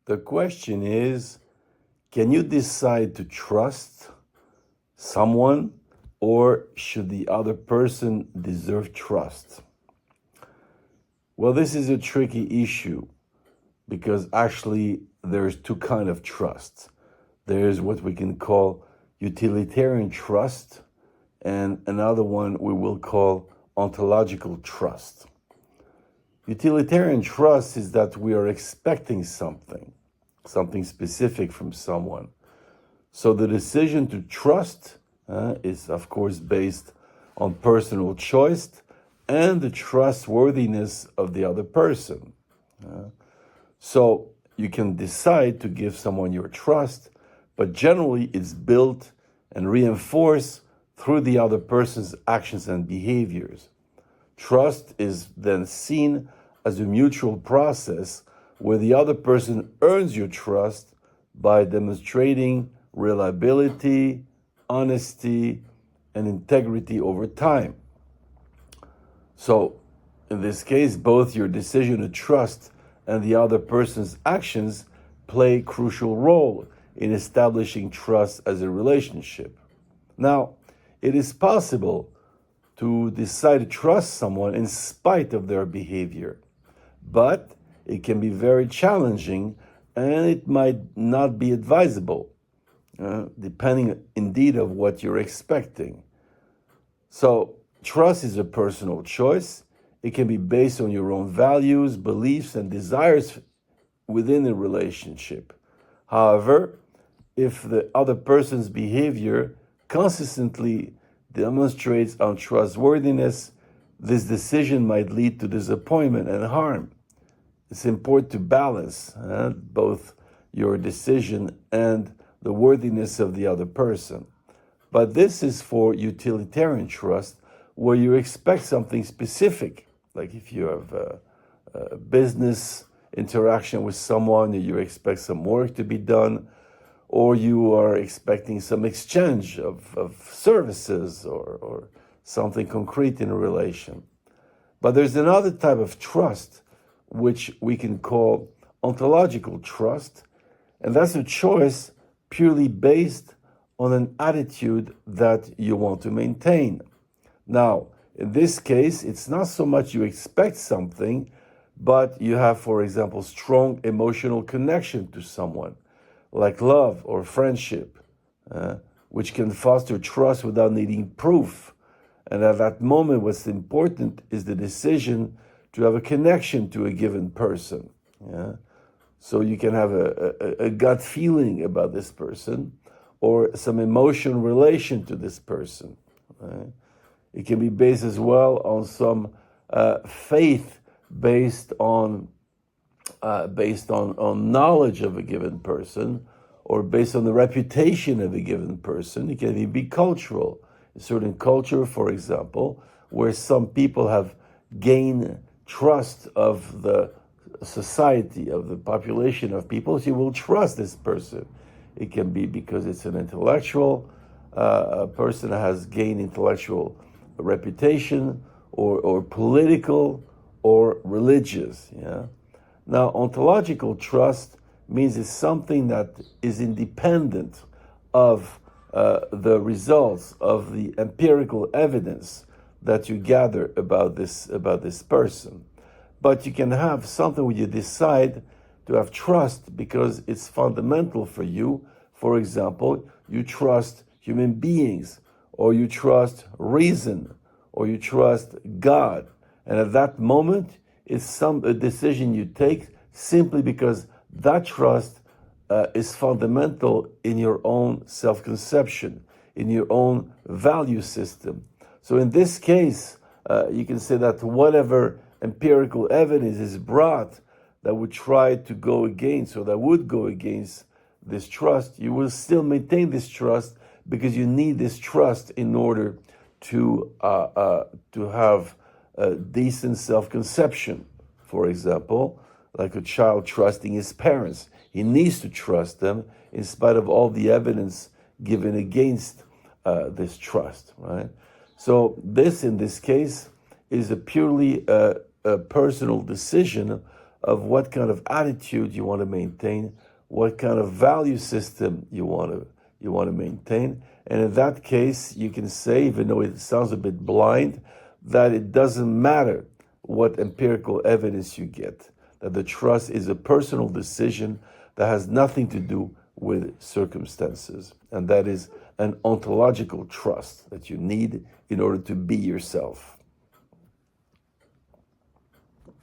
The question is, can you decide to trust someone, or should the other person deserve trust? Well, this is a tricky issue because actually there's two kinds of trust. There's what we can call utilitarian trust, and another one we will call ontological trust. Utilitarian trust is that we are expecting something specific from someone. So the decision to trust is, of course, based on personal choice and the trustworthiness of the other person. So you can decide to give someone your trust, but generally it's built and reinforced through the other person's actions and behaviors. Trust is then seen as a mutual process where the other person earns your trust by demonstrating reliability, honesty, and integrity over time. So, in this case, both your decision to trust and the other person's actions play a crucial role in establishing trust as a relationship. Now, it is possible to decide to trust someone in spite of their behavior, but it can be very challenging and it might not be advisable, depending indeed of what you're expecting. So trust is a personal choice. It can be based on your own values, beliefs, and desires within a relationship. However, if the other person's behavior consistently demonstrates untrustworthiness, this decision might lead to disappointment and harm. It's important to balance both your decision and the worthiness of the other person. But this is for utilitarian trust, where you expect something specific, like if you have a business interaction with someone, you expect some work to be done, or you are expecting some exchange of services or something concrete in a relation. But there's another type of trust, which we can call ontological trust, and that's a choice purely based on an attitude that you want to maintain. Now, in this case, it's not so much you expect something, but you have, for example, strong emotional connection to someone, like love or friendship, which can foster trust without needing proof. And at that moment, what's important is the decision to have a connection to a given person. So you can have a gut feeling about this person or some emotional relation to this person. It can be based as well on some faith based on knowledge of a given person, or based on the reputation of a given person. It can even be cultural. A certain culture, for example, where some people have gained trust of the society, of the population of people, so you will trust this person. It can be because it's an intellectual, a person that has gained intellectual reputation, or political, or religious. Now, ontological trust means it's something that is independent of the results of the empirical evidence that you gather about this person. But you can have something where you decide to have trust because it's fundamental for you. For example, you trust human beings, or you trust reason, or you trust God. And at that moment, it's a decision you take simply because that trust is fundamental in your own self-conception, in your own value system. So in this case, you can say that whatever empirical evidence is brought that would try to go against, or that would go against this trust, you will still maintain this trust because you need this trust in order to have a decent self-conception. For example, like a child trusting his parents. He needs to trust them in spite of all the evidence given against this trust, right? So this, in this case, is a purely personal decision of what kind of attitude you want to maintain, what kind of value system you want to maintain. And in that case, you can say, even though it sounds a bit blind, that it doesn't matter what empirical evidence you get, that the trust is a personal decision that has nothing to do with circumstances. And that is an ontological trust that you need in order to be yourself.